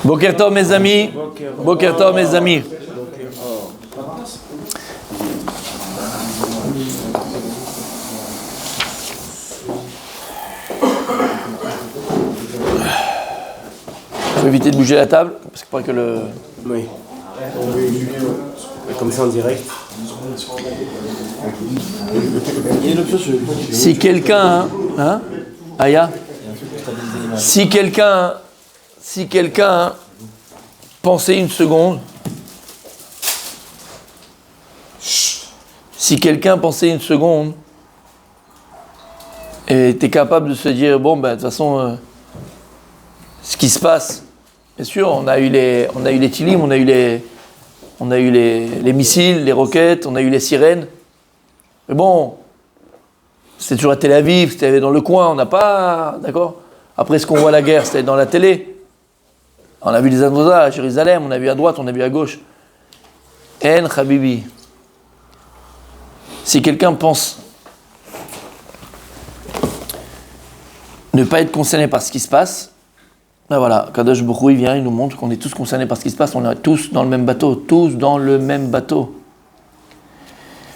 Boker Tov mes amis. Boker Tov mes amis. Faut éviter de bouger la table parce qu'il faudrait que le. Oui. Comme ça en direct. Si quelqu'un, hein, Aya, si quelqu'un pensait une seconde, et était capable de se dire bon ben de toute façon, ce qui se passe, bien sûr, on a eu les tilim, on a eu les missiles, les roquettes, on a eu les sirènes. Mais bon, c'était toujours à Tel Aviv, c'était dans le coin, on n'a pas... D'accord ? Après ce qu'on voit à la guerre, c'était dans la télé. On a vu les attentats à Jérusalem, on a vu à droite, on a vu à gauche. En Habibi. Si quelqu'un pense ne pas être concerné par ce qui se passe, ben voilà, Kadosh Baruch Hu, il vient, il nous montre qu'on est tous concernés par ce qui se passe, on est tous dans le même bateau,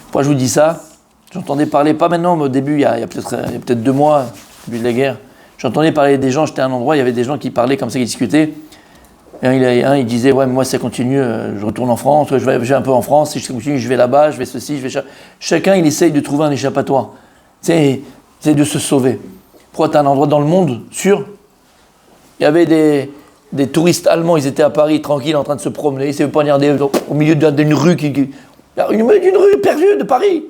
Pourquoi je vous dis ça ? J'entendais parler, pas maintenant, mais au début, il y a peut-être 2 mois, au début de la guerre, j'entendais parler des gens, j'étais à un endroit, il y avait des gens qui parlaient comme ça, qui discutaient. Et il disait, ouais, mais moi, ça continue, je retourne en France, je vais un peu en France, si je continue, je vais là-bas, je vais ceci, je vais ça. Chacun, il essaye de trouver un échappatoire. C'est de se sauver. Pourquoi tu as un endroit dans le monde sûr ? Il y avait des touristes allemands, ils étaient à Paris, tranquilles, en train de se promener, ils ne savaient pas regarder au milieu d'une rue, d'une rue perdue de Paris.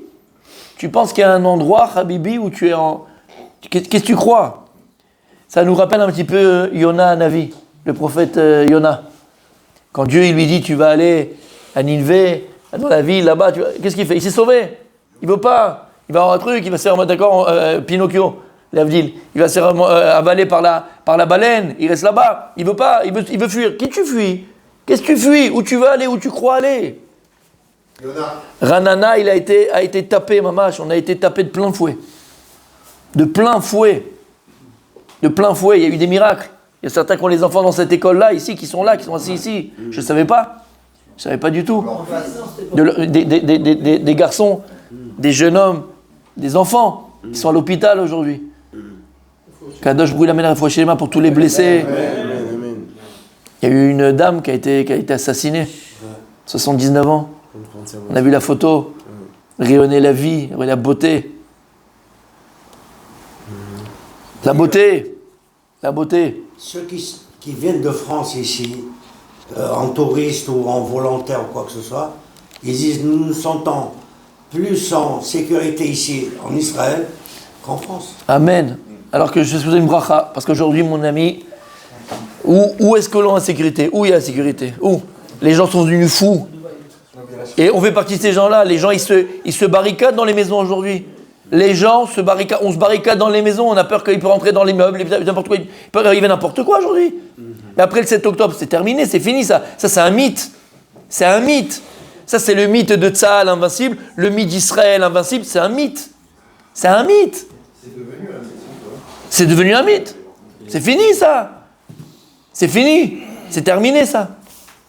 Tu penses qu'il y a un endroit, Habibi, où tu es en... Qu'est-ce que tu crois ? Ça nous rappelle un petit peu Yona Navi, le prophète Yona. Quand Dieu il lui dit, tu vas aller à Nineveh, dans la ville, là-bas, qu'est-ce qu'il fait ? Il s'est sauvé. Il ne veut pas. Il va avoir un truc, il va se faire, d'accord, Pinocchio, l'Avdil. Il va se faire avaler par la baleine, il reste là-bas. Il ne veut pas, il veut fuir. Qui tu fuis ? Qu'est-ce que tu fuis ? Où tu veux aller ? Où tu crois aller ? Ranana, il a été tapé, mamache, on a été tapé de plein fouet. De plein fouet. Il y a eu des miracles. Il y a certains qui ont les enfants dans cette école-là, ici, qui sont assis ici. Je ne savais pas. Je ne savais pas du tout. Des garçons, des jeunes hommes, des enfants qui sont à l'hôpital aujourd'hui. Kadosh brûle la main chez les mains pour tous les blessés. Il y a eu une dame qui a été assassinée, 79 ans. On a vu la photo, rayonner la vie, la beauté. La beauté. Ceux qui viennent de France ici, en touriste ou en volontaire ou quoi que ce soit, ils disent nous nous sentons plus en sécurité ici en Israël qu'en France. Amen. Alors que je suis une bracha, parce qu'aujourd'hui, mon ami, où est-ce que l'on a la sécurité ? Où il y a la sécurité ? Où ? Les gens sont devenus fous. Et on fait partie de ces gens-là. Les gens, ils se barricadent dans les maisons aujourd'hui. Les gens se barricade dans les maisons. On a peur qu'il peut rentrer dans les meubles, n'importe quoi. Il peut arriver n'importe quoi aujourd'hui. Mais après le 7 octobre, c'est terminé, c'est fini ça. Ça, c'est un mythe. C'est un mythe. Ça, c'est le mythe de Tsahal invincible. Le mythe d'Israël invincible, c'est un mythe. C'est un mythe. C'est devenu un mythe. C'est fini ça. C'est fini. C'est terminé ça.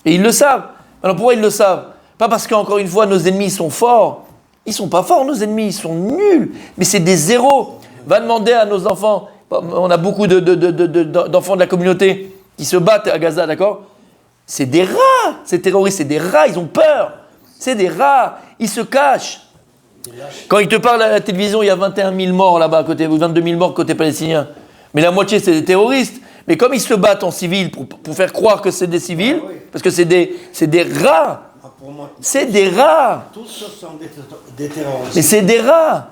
Et ils le savent. Alors pourquoi ils le savent ? Pas parce qu'encore une fois, nos ennemis sont forts. Ils ne sont pas forts, nos ennemis. Ils sont nuls. Mais c'est des zéros. Va demander à nos enfants. On a beaucoup d'enfants de la communauté qui se battent à Gaza, d'accord ? C'est des rats. Ces terroristes, c'est des rats. Ils ont peur. C'est des rats. Ils se cachent. Quand ils te parlent à la télévision, il y a 21 000 morts là-bas, ou 22 000 morts côté palestinien. Mais la moitié, c'est des terroristes. Mais comme ils se battent en civil pour faire croire que c'est des civils, parce que c'est des rats. C'est des rats. Tous ce sont des terroristes. Mais c'est des rats.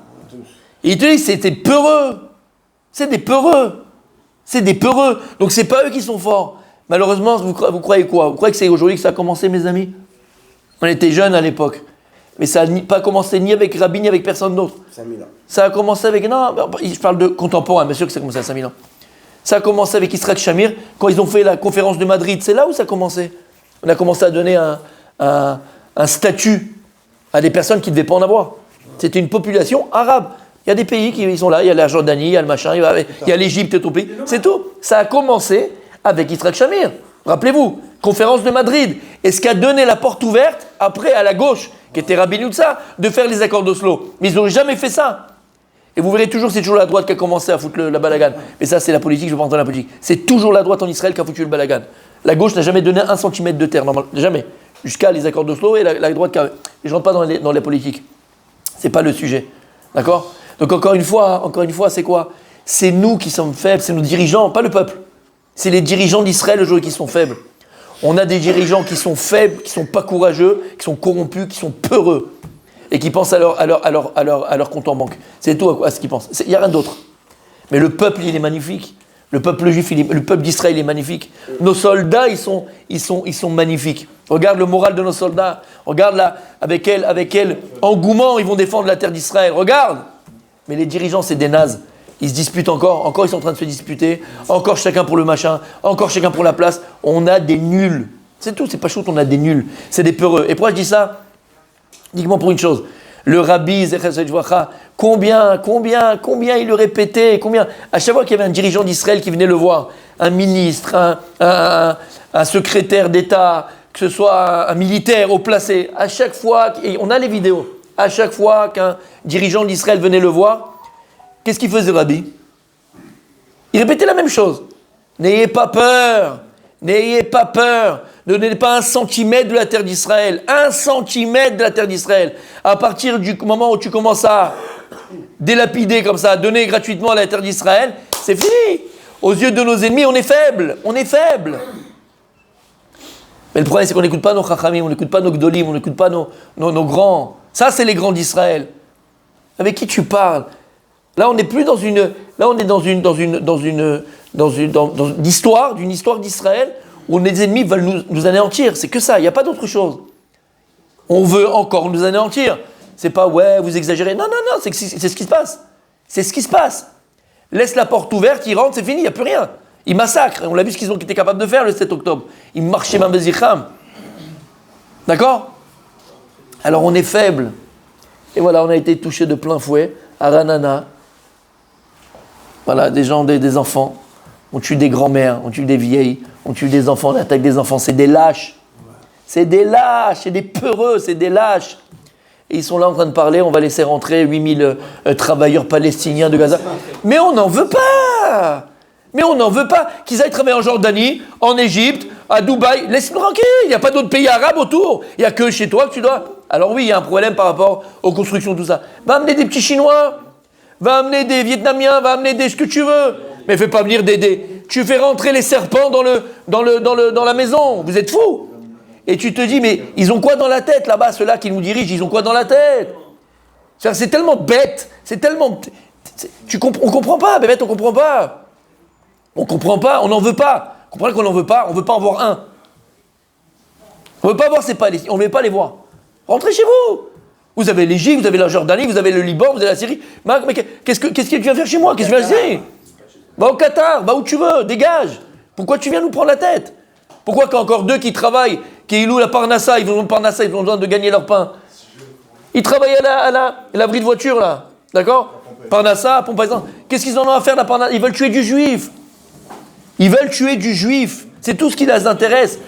Et ils te disent, c'est des peureux. C'est des peureux. C'est des peureux. Donc c'est pas eux qui sont forts. Malheureusement, vous croyez quoi ? Vous croyez que c'est aujourd'hui que ça a commencé, mes amis ? On était jeunes à l'époque. Mais ça n'a pas commencé ni avec Rabin, ni avec personne d'autre. 5000 ans. Ça a commencé avec... Non, je parle de contemporain, bien sûr que ça a commencé à 5000 ans. Ça a commencé avec Yitzhak Shamir, quand ils ont fait la conférence de Madrid. C'est là où ça a commencé. On a commencé à donner un statut à des personnes qui ne devaient pas en avoir. C'était une population arabe. Il y a des pays qui sont là, il y a la Jordanie, il y a le machin, il y a l'Égypte et tout pays. C'est tout. Ça a commencé avec Yitzhak Shamir. Rappelez-vous, conférence de Madrid. Et ce qui a donné la porte ouverte, après à la gauche, qui était Rabbi Nutsa, de faire les accords d'Oslo. Mais ils n'ont jamais fait ça. Et vous verrez toujours, c'est toujours la droite qui a commencé à foutre la balagan. Mais ça, c'est la politique, je ne veux pas entrer dans la politique. C'est toujours la droite en Israël qui a foutu le balagan. La gauche n'a jamais donné 1 centimètre de terre, normalement, jamais. Jusqu'à les accords d'Oslo et la droite qui a... Je ne rentre pas dans la politique. Ce n'est pas le sujet. D'accord? Donc encore une fois, c'est quoi? C'est nous qui sommes faibles, c'est nos dirigeants, pas le peuple. C'est les dirigeants d'Israël aujourd'hui qui sont faibles. On a des dirigeants qui sont faibles, qui ne sont pas courageux, qui sont corrompus, qui sont peureux et qui pensent à leur compte en banque. C'est tout à ce qu'ils pensent. Il n'y a rien d'autre. Mais le peuple, il est magnifique. Le peuple juif, le peuple d'Israël est magnifique. Nos soldats, ils sont magnifiques. Regarde le moral de nos soldats. Regarde là, avec quel engouement ils vont défendre la terre d'Israël. Regarde. Mais les dirigeants, c'est des nazes. Ils se disputent encore ils sont en train de se disputer. Encore chacun pour le machin. Encore chacun pour la place. On a des nuls. C'est tout, c'est pas chouette, on a des nuls. C'est des peureux. Et pourquoi je dis ça? Uniquement pour une chose. Le rabbi, combien il le répétait, à chaque fois qu'il y avait un dirigeant d'Israël qui venait le voir, un ministre, un secrétaire d'État, que ce soit un militaire au placé, à chaque fois, et on a les vidéos, à chaque fois qu'un dirigeant d'Israël venait le voir, qu'est-ce qu'il faisait le rabbi? Il répétait la même chose. N'ayez pas peur, ne donnez pas 1 centimètre de la terre d'Israël. 1 centimètre de la terre d'Israël. À partir du moment où tu commences à délapider comme ça, à donner gratuitement la terre d'Israël, c'est fini. Aux yeux de nos ennemis, on est faible. Mais le problème, c'est qu'on n'écoute pas nos chachamim, on n'écoute pas nos gdolim, on n'écoute pas nos grands. Ça, c'est les grands d'Israël. Avec qui tu parles? Là, on n'est plus dans une histoire d'Israël où les ennemis veulent nous anéantir. C'est que ça, il n'y a pas d'autre chose. On veut encore nous anéantir. C'est pas, ouais, vous exagérez. Non, c'est ce qui se passe. C'est ce qui se passe. Laisse la porte ouverte, ils rentrent, c'est fini, il n'y a plus rien. Ils massacrent. On l'a vu ce qu'ils ont été capables de faire le 7 octobre. Ils marchaient même Bezicham. D'accord? Alors on est faible. Et voilà, on a été touché de plein fouet à Ranana. Voilà, des enfants. On tue des grands-mères, on tue des vieilles, on tue des enfants, on attaque des enfants. C'est des lâches. C'est des peureux, c'est des lâches. Et ils sont là en train de parler, on va laisser rentrer 8000 travailleurs palestiniens de Gaza. Mais on n'en veut pas. Qu'ils aillent travailler en Jordanie, en Égypte, à Dubaï. Laisse-nous tranquille, il n'y a pas d'autres pays arabes autour. Il n'y a que chez toi que tu dois... Alors oui, il y a un problème par rapport aux constructions, tout ça. Va amener des petits Chinois, va amener des Vietnamiens, va amener ce que tu veux. Mais fais pas venir tu fais rentrer les serpents dans la maison. Vous êtes fous. Et tu te dis, mais ils ont quoi dans la tête là-bas, ceux-là qui nous dirigent, ils ont quoi dans la tête? C'est tellement bête, on comprend pas, bébête, on comprend pas. On n'en veut pas. Vous comprenez qu'on n'en veut pas, on veut pas en voir un. On veut pas voir ces Palestiniens, on ne veut pas les voir. Rentrez chez vous. Vous avez l'Égypte, vous avez la Jordanie, vous avez le Liban, vous avez la Syrie. Mais qu'est-ce que tu viens faire chez moi? Qu'est-ce que tu viens faire ici? Va au Qatar, va où tu veux, dégage. Pourquoi tu viens nous prendre la tête? Pourquoi quand encore 2 qui travaillent, qui louent la Parnassa, ils ont besoin de gagner leur pain? Ils travaillent à l'abri de voiture, là. D'accord? Parnassa, pompe à essence. Qu'est-ce qu'ils en ont à faire, la Parnassa? Ils veulent tuer du juif. C'est tout ce qui les intéresse.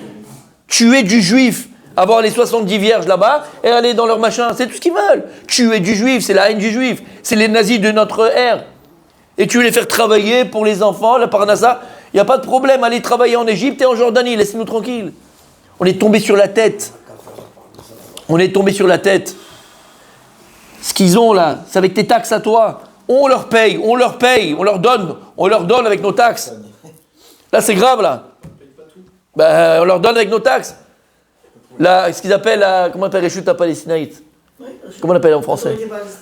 Tuer du juif. Avoir les 70 vierges là-bas et aller dans leur machin. C'est tout ce qu'ils veulent. Tuer du juif, c'est la haine du juif. C'est les nazis de notre ère. Et tu veux les faire travailler pour les enfants, la Parnassa, il n'y a pas de problème. Allez travailler en Égypte et en Jordanie, laissez-nous tranquilles. On est tombé sur la tête. Ce qu'ils ont là, c'est avec tes taxes à toi. On leur paye, on leur donne avec nos taxes. Là, c'est grave, là. On leur donne avec nos taxes. Là, ce qu'ils appellent, comment on appelle les chutes à palestinaïtes? Comment on appelle en français?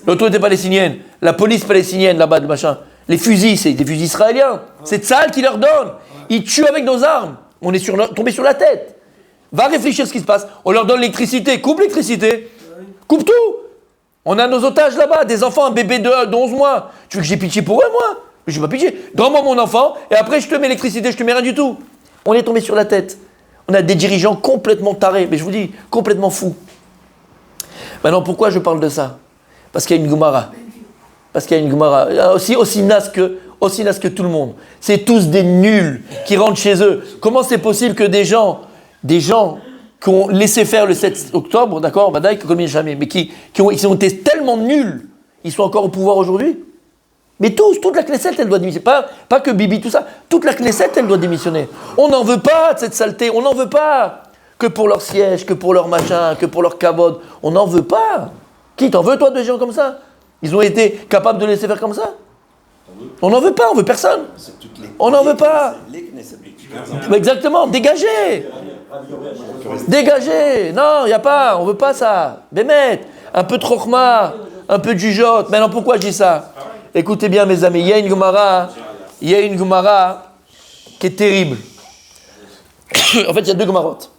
L'autorité palestinienne, la police palestinienne, là-bas, le machin. Les fusils, c'est des fusils israéliens. C'est Tsahal qui leur donne. Ils tuent avec nos armes. On est tombé sur la tête. Va réfléchir à ce qui se passe. On leur donne l'électricité. Coupe l'électricité. Coupe tout. On a nos otages là-bas, des enfants, un bébé de 11 mois. Tu veux que j'ai pitié pour eux, moi? Mais j'ai pas pitié. Donne-moi mon enfant, et après je te mets l'électricité, je te mets rien du tout. On est tombé sur la tête. On a des dirigeants complètement tarés, mais je vous dis, complètement fous. Maintenant, pourquoi je parle de ça? Parce qu'il y a une Gemara. Aussi naze aussi naze que tout le monde. C'est tous des nuls qui rentrent chez eux. Comment c'est possible que des gens qui ont laissé faire le 7 octobre, d'accord, Badaï, comme jamais, mais ils ont été tellement nuls, ils sont encore au pouvoir aujourd'hui? Mais toute la Knesset, elle doit démissionner. Pas que Bibi, tout ça. Toute la Knesset, elle doit démissionner. On n'en veut pas de cette saleté. On n'en veut pas que pour leur siège, que pour leur machin, que pour leur kavod. On n'en veut pas. Qui t'en veut, toi, de gens comme ça? Ils ont été capables de laisser faire comme ça? On n'en veut pas, on veut personne. On n'en veut pas. Exactement, dégagez. Dégagez. Non, il n'y a pas, on ne veut pas ça. Bémet, un peu de chokhma, un peu de jugeote. Maintenant, pourquoi je dis ça? Écoutez bien, mes amis, il y a une Gemara qui est terrible. En fait, il y a deux Gemarotes.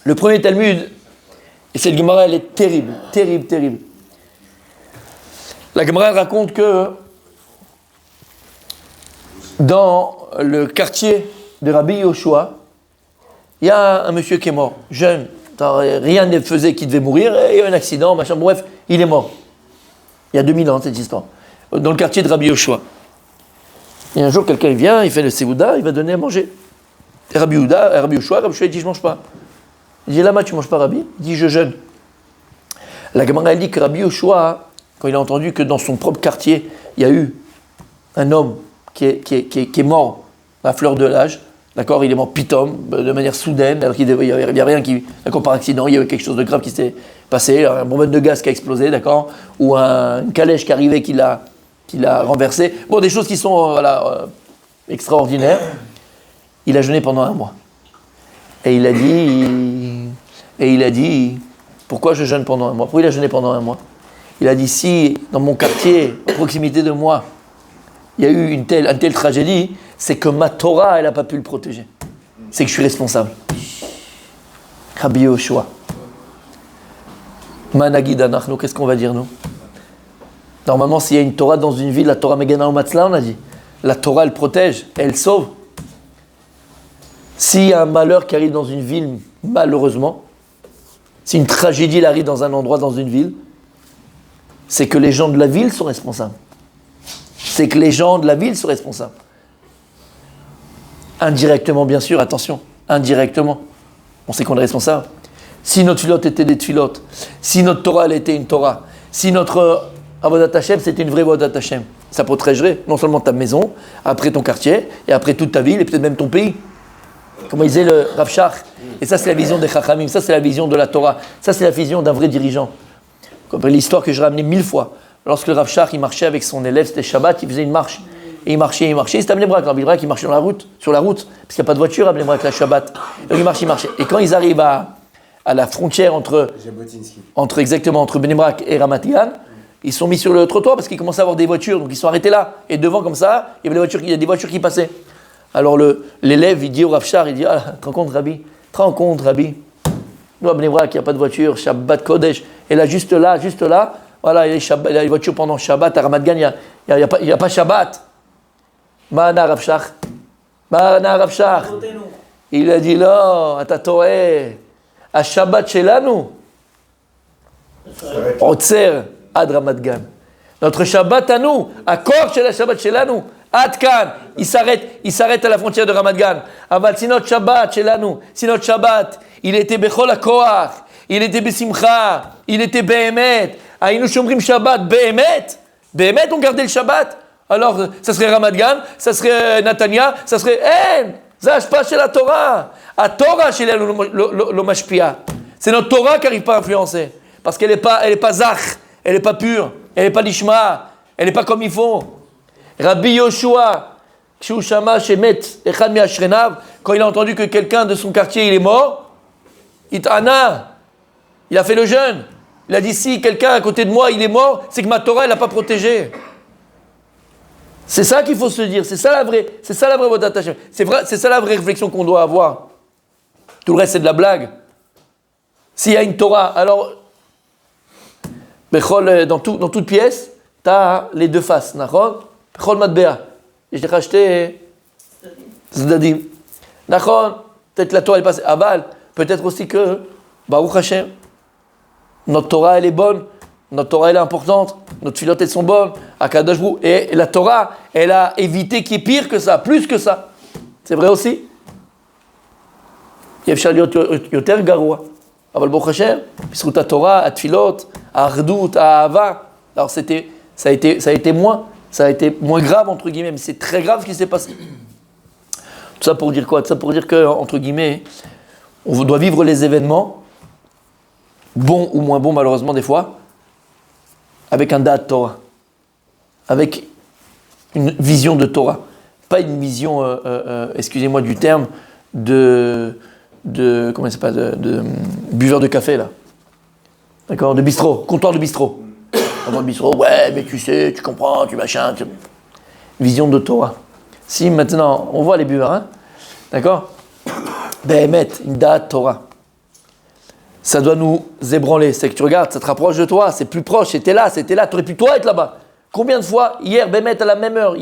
Le premier Talmud, et cette Gemara, elle est terrible, terrible, terrible. La Gemara raconte que dans le quartier de Rabbi Yoshua, il y a un monsieur qui est mort, jeune, rien ne faisait qu'il devait mourir, et il y a eu un accident, machin, bref, il est mort. Il y a 2000 ans, cette histoire. Dans le quartier de Rabbi Yoshua. Et un jour, quelqu'un vient, il fait le Séouda, il va donner à manger. Et Rabbi Yoshua, il dit, je ne mange pas. Il dit, Lama, tu ne manges pas, Rabbi? Il dit, je jeûne. La Gemara, elle dit que Rabbi Yoshua, quand il a entendu que dans son propre quartier, il y a eu un homme qui est mort à la fleur de l'âge, d'accord, il est mort pitom, de manière soudaine, alors qu'il n'y avait rien qui, d'accord, par accident, il y avait quelque chose de grave qui s'est passé, un bonbonne de gaz qui a explosé, d'accord, ou une calèche qui arrivait qui l'a renversé. Bon, des choses qui sont extraordinaires. Il a jeûné pendant 1 mois. Et il a dit, pourquoi je jeûne pendant 1 mois? Pourquoi il a jeûné pendant 1 mois? Il a dit, si dans mon quartier, à proximité de moi, il y a eu une telle tragédie, c'est que ma Torah, elle n'a pas pu le protéger. C'est que je suis responsable. Rabbi Yoshua. Managid anachnu, qu'est-ce qu'on va dire, nous? Normalement, s'il y a une Torah dans une ville, la Torah Megana Umatzla, on a dit. La Torah, elle protège, elle sauve. S'il y a un malheur qui arrive dans une ville, malheureusement, si une tragédie arrive dans un endroit, dans une ville, c'est que les gens de la ville sont responsables. C'est que les gens de la ville sont responsables. Indirectement, bien sûr, attention, indirectement. On sait qu'on est responsable. Si notre filote était des filotes, si notre Torah, elle était une Torah, si notre Avodat Hashem, c'était une vraie Avodat Hashem, ça protégerait non seulement ta maison, après ton quartier, et après toute ta ville, et peut-être même ton pays. Comme disait le Rav Shach. Et ça, c'est la vision des Chachamim, ça, c'est la vision de la Torah, ça, c'est la vision d'un vrai dirigeant. Comme l'histoire que j'ai ramenée 1000 fois. Lorsque le Rav Shach, il marchait avec son élève, c'était Shabbat, il faisait une marche. Et il marchait, c'était à Bnei Brak. Bnei Brak, il marchait sur la route, parce qu'il n'y a pas de voiture à Bnei Brak, la Shabbat. Donc il marchait. Et quand ils arrivent à la frontière entre Bnei Brak et Ramat Gan, ils sont mis sur le trottoir parce qu'ils commençaient à avoir des voitures, donc ils sont arrêtés là. Et devant, comme ça, il y a des voitures qui passaient. Alors l'élève, il dit au Rav Shach, il dit, ah, te rends compte, Rabbi? Nous, à Bnei Brak, il n'y a pas de voiture, Shabbat Kodesh. Et là, juste là, voilà, il y a les voitures pendant Shabbat, à Ramat Gan, il n'y a pas Shabbat. Ma'ana Rav Shach. Il a dit, non, אתה טועה, השבת שלנו, עוצר עד רמת גן. Notre Shabbat à nous, accord chez la Shabbat שלנו, עד כאן, il s'arrête à la frontière de Ramat Gan. אבל si notre Shabbat שלנו, si notre Shabbat, il était בכל הכוח, il était בשמחה, il était באמת, היינו שומרים Shabbat באמת on gardait le Shabbat. Alors, ça serait Ramat Gan, ça serait Natania, ça serait זה השפעה של התורה. התורה שלנו לא משפיעה. C'est notre Torah qui n'arrive pas à influencer. Parce qu'elle n'est pas zach, elle n'est pas pure, elle n'est pas lishma, elle n'est pas comme il faut. Rabbi Yoshua, כשהוא שמע שמת אחד מאשכניו, quand il a entendu que quelqu'un de son quartier il est mort, it'ana, il a fait le jeûne. Il a dit, si quelqu'un à côté de moi il est mort, c'est que ma Torah elle n'a pas protégé. C'est ça qu'il faut se dire, c'est ça la vraie Avodat Hashem. C'est ça la vraie réflexion qu'on doit avoir. Tout le reste c'est de la blague. S'il y a une Torah, alors dans toute pièce, tu as les deux faces. Bechol matbea. Je t'ai racheté Zdadim. Peut-être la Torah est passée. Aval, peut-être aussi que Baruch Hashem, notre Torah elle est bonne Notre Torah, elle est importante. Notre filotes, elles sont bonnes. Akadosh Baruch Hu. Et la Torah, elle a évité qu'il y ait pire que ça, plus que ça. C'est vrai aussi. Yefshar liot yoter garoua. Aval Baruch Hashem, Bisrut Torah, Atfilot, Ardut, Ahava. Alors ça a été moins grave, entre guillemets, mais c'est très grave ce qui s'est passé. Tout ça pour dire quoi? Tout ça pour dire que, entre guillemets, on doit vivre les événements, bons ou moins bons, malheureusement, des fois, avec un da'at Torah, avec une vision de Torah. Pas une vision, excusez-moi du terme, comment ça s'appelle, de buveur de café, là. D'accord? De bistrot, comptoir de bistrot. Comptoir de bistrot, ouais, mais tu sais, tu comprends, tu machin. Vision de Torah. Si maintenant, on voit les buveurs, hein? D'accord? Behemet, une da'at Torah. Ça doit nous ébranler. C'est que tu regardes, ça te rapproche de toi, c'est plus proche, c'était là, tu aurais pu toi être là-bas. Combien de fois, hier, Behemet à la même heure,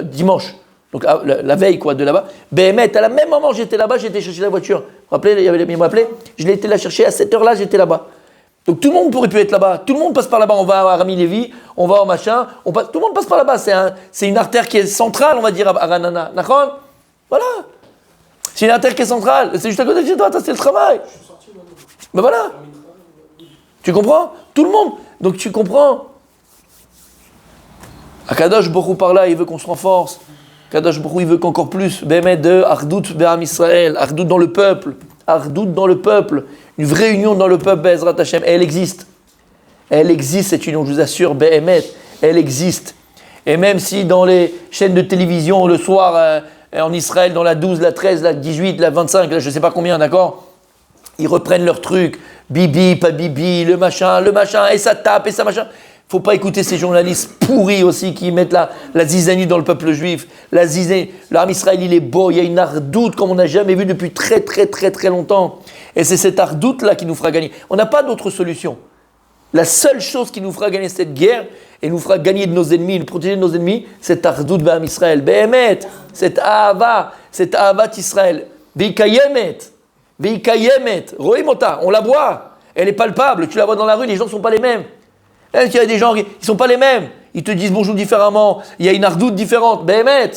dimanche, donc la veille quoi, de là-bas, Behemet, à la même moment, j'étais là-bas, j'étais chercher la voiture. Vous vous rappelez, il m'a appelé, je l'ai été la chercher à cette heure-là, j'étais là-bas. Donc tout le monde pourrait pu être là-bas, tout le monde passe par là-bas, on va à Rami Lévi, on va au machin, tout le monde passe par là-bas, c'est une artère qui est centrale, on va dire, à Ranana. D'accord? Voilà. C'est une artère qui est centrale, c'est juste à côté de chez toi, c'est le travail. Ben voilà. Tu comprends? Tout le monde. Donc tu comprends? Akadosh Baruch Hu par là, il veut qu'on se renforce. Akadosh Baruch Hu, il veut qu'encore plus. Bémet de Ardout Be'am Israël, Ardout dans le peuple. Ardout dans le peuple. Une vraie union dans le peuple, Be'ezrat Hashem. Elle existe. Elle existe, cette union, je vous assure, Bémet. Elle existe. Et même si dans les chaînes de télévision, le soir, en Israël, dans la 12, la 13, la 18, la 25, là, je ne sais pas combien, d'accord? Ils reprennent leur truc. Bibi, pas Bibi, le machin, et ça tape, et ça machin. Faut pas écouter ces journalistes pourris aussi qui mettent la zizanie dans le peuple juif. La zizanie, l'arme Israël, il est beau, il y a une ardoute comme on n'a jamais vu depuis très très très très longtemps. Et c'est cette ardoute-là qui nous fera gagner. On n'a pas d'autre solution. La seule chose qui nous fera gagner cette guerre et nous fera gagner de nos ennemis, nous protéger de nos ennemis, c'est ardoute b'am Israël. Behemet, cette ahavat Israël. Veikayemet, roimota, on la voit. Elle est palpable, tu la vois dans la rue, les gens ne sont pas les mêmes. Il y a des gens qui ne sont pas les mêmes. Ils te disent bonjour différemment. Il y a une ardoute différente. Behemet.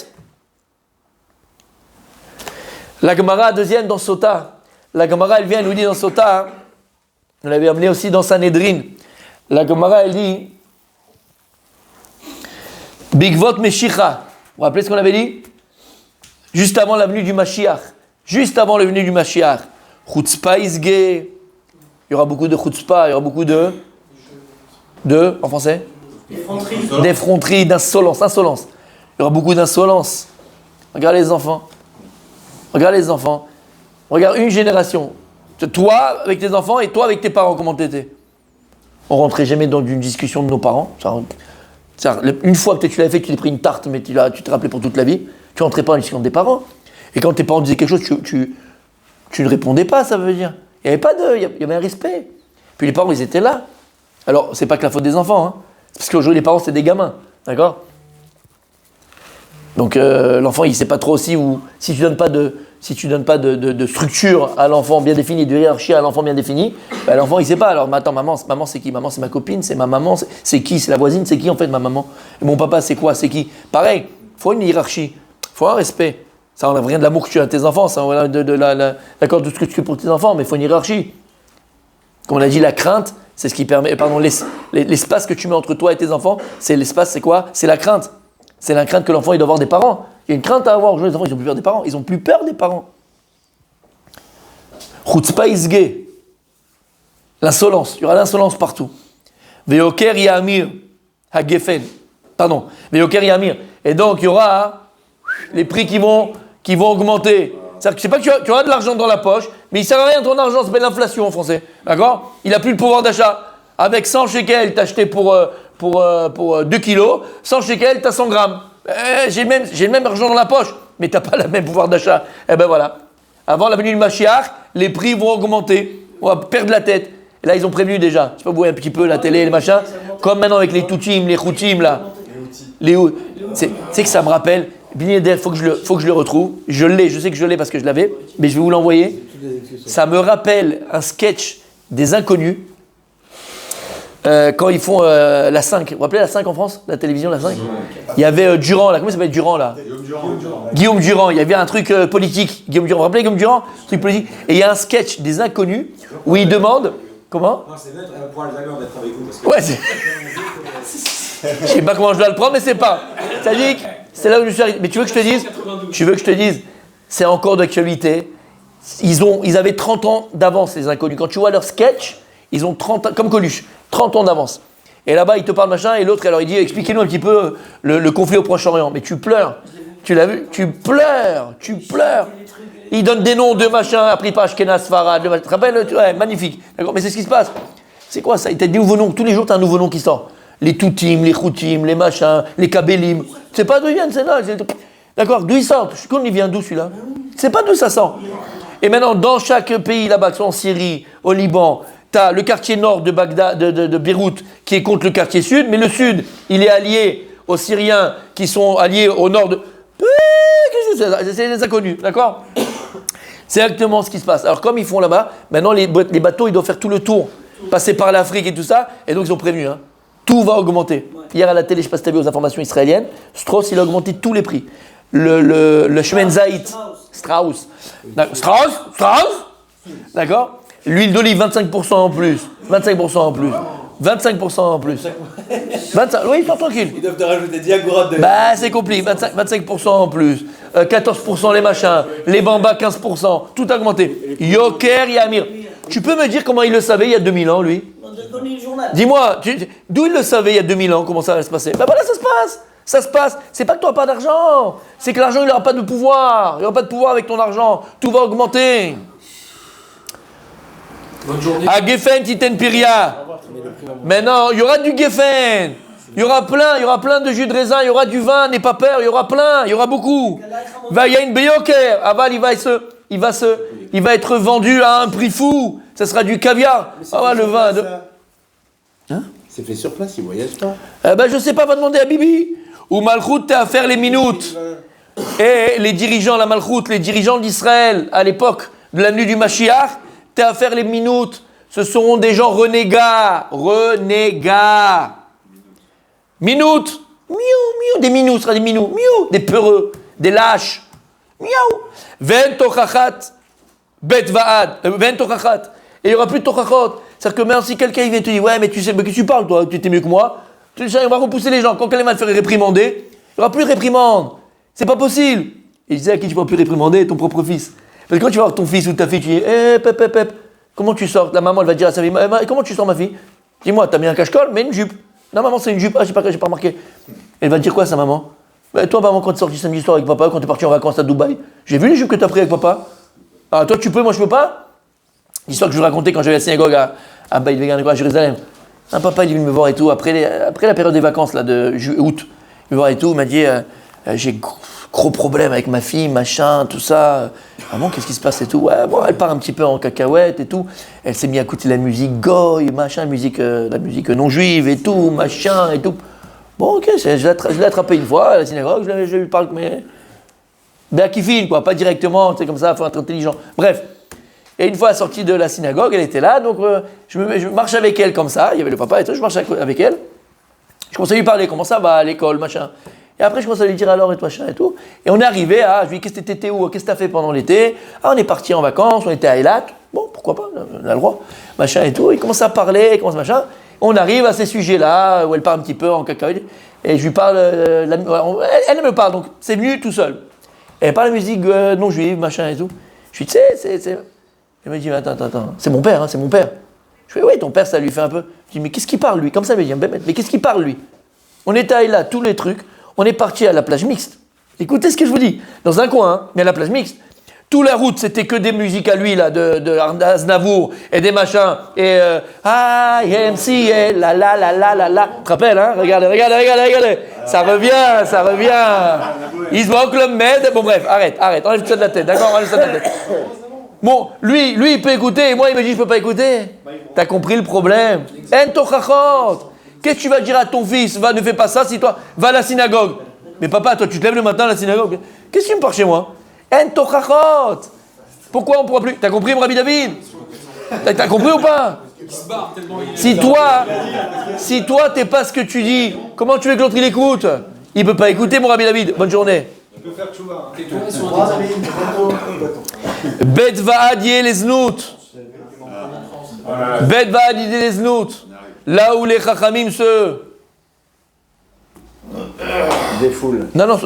La Gemara deuxième dans Sota. La Gemara, elle vient, elle nous dit dans Sota. Hein, on l'avait amené aussi dans Sanhedrin. La Gemara, elle dit Bigvot Meshicha. Vous vous rappelez ce qu'on avait dit? Juste avant la venue du Mashiach. Juste avant la venue du Mashiach. Chutzpah isge. Il y aura beaucoup de chutzpah, il y aura beaucoup de en français? D'effronterie, d'insolence. Il y aura beaucoup d'insolence. Regarde les enfants. Regarde une génération. Toi avec tes enfants et toi avec tes parents, comment t'étais? On rentrait jamais dans une discussion de nos parents. Une fois peut-être tu l'avais fait, tu t'es pris une tarte, mais tu te rappelais pour toute la vie. Tu rentrais pas dans une discussion des parents. Et quand tes parents disaient quelque chose, tu ne répondais pas, ça veut dire. Il y avait un respect. Puis les parents, ils étaient là. Alors, c'est pas que la faute des enfants, hein. Parce qu'aujourd'hui, les parents, c'est des gamins, d'accord? Donc, l'enfant, il sait pas trop aussi où. Si tu donnes pas de structure à l'enfant bien définie, de hiérarchie à l'enfant bien définie, bah, l'enfant, il sait pas. Alors, mais attends, maman, c'est qui? Maman, c'est ma copine, c'est ma maman, c'est qui? C'est la voisine, c'est qui en fait ma maman? Et mon papa, c'est quoi? C'est qui? Pareil, faut une hiérarchie, faut un respect. Ça enlève rien de l'amour que tu as à tes enfants, ça enlève d'accord, de ce que tu fais pour tes enfants, mais il faut une hiérarchie. Comme on a dit, la crainte, c'est ce qui permet, l'espace que tu mets entre toi et tes enfants, c'est l'espace, c'est quoi? C'est la crainte. C'est la crainte que l'enfant, il doit avoir des parents. Il y a une crainte à avoir. Aujourd'hui, les enfants, ils ont plus peur des parents. Ils ont plus peur des parents. Chutzpah isge. L'insolence. Il y aura l'insolence partout. Veyoker yamir hagefen. Pardon. Veyoker yamir. Et donc, il y aura les prix qui vont augmenter. C'est-à-dire que c'est pas que tu auras de l'argent dans la poche, mais il ne sert à rien ton argent, ça s'appelle l'inflation en français. D'accord? Il n'a plus le pouvoir d'achat. Avec 100 shekels, t'as acheté pour 2 kilos, 100 shekels, t'as 100 grammes. J'ai le même argent dans la poche, mais t'as pas le même pouvoir d'achat. Eh ben voilà. Avant la venue du Mashiach, les prix vont augmenter. On va perdre la tête. Et là, ils ont prévenu déjà. Je sais pas, vous voyez un petit peu la télé, les machins. Comme maintenant avec les toutim, les choutim, là. C'est que ça me rappelle. Il faut que je le retrouve. Je sais que je l'ai parce que je l'avais, mais je vais vous l'envoyer. Ça me rappelle un sketch des Inconnus. quand ils font la 5. Vous vous rappelez la 5 en France? La télévision, la 5? Il y avait Durand, là. Comment il s'appelle Durand, là? Guillaume Durand. Il y avait un truc politique. Guillaume Durand. Vous vous rappelez Guillaume Durand? Truc politique. Et il y a un sketch des inconnus où il demande. Comment? Non, c'est net pour les ailleurs d'être avec vous. Parce que... Ouais, c'est. Je sais pas comment je dois le prendre, mais c'est pas. Ça dit que c'est là où je suis arrivé. Mais tu veux que je te dise? Tu veux que je te dise? C'est encore d'actualité. Ils avaient 30 ans d'avance, les inconnus. Quand tu vois leur sketch, ils ont 30 ans, comme Coluche, 30 ans d'avance. Et là-bas, ils te parlent machin, et l'autre, alors il dit, expliquez-nous un petit peu le conflit au Proche-Orient. Mais tu pleures. Tu l'as vu? Tu pleures. Ils donnent des noms de machin, après pas Ashkenaz, Farad, tu te rappelles? Ouais, magnifique. D'accord? Mais c'est ce qui se passe. C'est quoi ça? Ils t'ont des nouveaux noms. Tous les jours, tu as un nouveau nom qui sort. Les Toutim, les Khoutim, les machins, les Kabelim. Tu sais pas d'où ils viennent, c'est là. D'accord? D'où ils sortent? Je sais qu'on y vient d'où celui-là? Tu sais pas d'où ça sort. Et maintenant, dans chaque pays là-bas, que ce soit en Syrie, au Liban, tu as le quartier nord de Bagdad, de Beyrouth, qui est contre le quartier sud, mais le sud, il est allié aux Syriens qui sont alliés au nord de... C'est les inconnus, d'accord? C'est exactement ce qui se passe. Alors comme ils font là-bas, maintenant les bateaux, ils doivent faire tout le tour, passer par l'Afrique et tout ça, et donc ils ont prévenu, hein, tout va augmenter. Hier à la télé, je ne sais pas si tu as vu aux informations israéliennes, Strauss, il a augmenté tous les prix. Le Shemen Zayit, Strauss, d'accord? L'huile d'olive, 25% en plus, 25% en plus. 25% en plus. 25, oui, ils sont tranquilles. Ils doivent te rajouter 10 agourades de... Bah, c'est compliqué. 25% en plus. 14% les machins. Les bambas, 15%. Tout a augmenté. Yoker Yamir. Tu peux me dire comment il le savait il y a 2000 ans, lui? Dis-moi, d'où il le savait il y a 2000 ans? Comment ça va se passer? Bah voilà, ça se passe. Ça se passe. C'est pas que tu n'auras pas d'argent. C'est que l'argent, il n'aura pas de pouvoir. Il n'aura pas de pouvoir avec ton argent. Tout va augmenter. Bonne journée. À Geffen, Titen Piria. Maintenant, il y aura du Geffen. Il y aura plein de jus de raisin. Il y aura du vin, n'aie pas peur. Il y aura plein, il y aura beaucoup. Il y a une Beyoker. Aval, il va être vendu à un prix fou. Ça sera du caviar. Ah ouais, le vin. Hein? C'est fait sur place, ils ne voyagent pas. Je sais pas, va demander à Bibi. Ou Malchout, t'es à faire les minutes. Et les dirigeants, la Malchout, les dirigeants d'Israël, à l'époque de la nuit du Mashiach, t'es à faire les minutes. Ce seront des gens renégats. Minutes. Miou, des minous, sera des minous. Miou, des peureux, des lâches. Miaou. Ven tochachat, bet vaad. Ven tochachat. Et il n'y aura plus de tochachot. C'est-à-dire que même si quelqu'un vient te dire, ouais, mais tu sais, mais que tu parles, toi, tu étais mieux que moi. Tu sais, on va repousser les gens. Quand quelqu'un va te faire réprimander, il n'y aura plus de réprimande. C'est pas possible. Et je disais à qui tu ne peux plus réprimander? Ton propre fils. Parce que quand tu vas voir ton fils ou ta fille, tu dis, pep. Comment tu sors? La maman, elle va dire à sa fille, comment tu sors, ma fille? Dis-moi, t'as mis un cache-col, mais une jupe. Non, maman, c'est une jupe. Ah, j'ai pas remarqué. Elle va te dire quoi, sa maman? Toi, maman, quand tu es sorti samedi soir avec papa, quand tu es parti en vacances à Dubaï, j'ai vu les jupes que tu as pris avec papa. Ah, toi, tu peux, moi, je peux pas? L'histoire que je vous racontais quand j'avais la synagogue à Beit Vegan, à Jérusalem. Un papa, il est venu me voir et tout, après la période des vacances, là, de août. Il me voir et tout, il m'a dit, j'ai gros problème avec ma fille, machin, tout ça. Ah bon, qu'est-ce qui se passe et tout? Ouais, bon, elle part un petit peu en cacahuète et tout. Elle s'est mise à écouter la musique goy, machin, la musique non juive et tout, machin et tout. Bon, ok, je l'ai attrapé une fois à la synagogue, je lui parle, mais béakifine, quoi, pas directement, c'est comme ça, il faut être intelligent. Bref. Et une fois sortie de la synagogue, elle était là, donc je marche avec elle comme ça, il y avait le papa et tout, je marche avec elle. Je commence à lui parler, comment ça va à l'école, machin. Et après, je commence à lui dire alors et tout, machin et tout. Et on est arrivé à, je lui dis, qu'est-ce que t'étais où? Qu'est-ce que t'as fait pendant l'été? Ah, on est parti en vacances, on était à Eilat. Bon, pourquoi pas, on a le droit. Machin et tout. Il commence à parler, il commence machin. On arrive à ces sujets-là, où elle parle un petit peu en cacahuète. Et je lui parle, elle me parle, donc c'est venu tout seul. Et elle parle de musique non juive, machin et tout. Je lui dis, c'est. Elle me dit, attends, c'est mon père, hein, c'est mon père. Je fais, oui, ton père, ça lui fait un peu. Je dis, mais qu'est-ce qu'il parle, lui? Comme ça, elle me dit, mais qu'est-ce qu'il parle, lui? On était à là, tous les trucs. On est parti à la plage mixte. Écoutez ce que je vous dis. Dans un coin, hein, mais à la plage mixte. Toute la route, c'était que des musiques à lui, là, de Aznavour et des machins. Et IMCA, la. Tu te rappelles, hein? Regardez. Ça revient. Ils se Club Med. Bon, bref, arrête. Enlève ça de la tête, d'accord? Enlève ça de la tête. Bon, lui, il peut écouter, et moi, il me dit, je peux pas écouter. T'as compris le problème? En tochachot. Qu'est-ce que tu vas dire à ton fils? Ne fais pas ça, si toi, va à la synagogue. Mais papa, toi, tu te lèves le matin à la synagogue. Qu'est-ce que tu me parles chez moi? En tochachot. Pourquoi on ne pourra plus? T'as compris, mon Rabbi David? T'as compris ou pas? Si toi, t'es pas ce que tu dis, comment tu veux que l'autre il écoute? Il peut pas écouter, mon Rabbi David. Bonne journée. Bet va'ad les znout. Bet va'ad les znout. Là où les chachamim se Défoule. Non, non.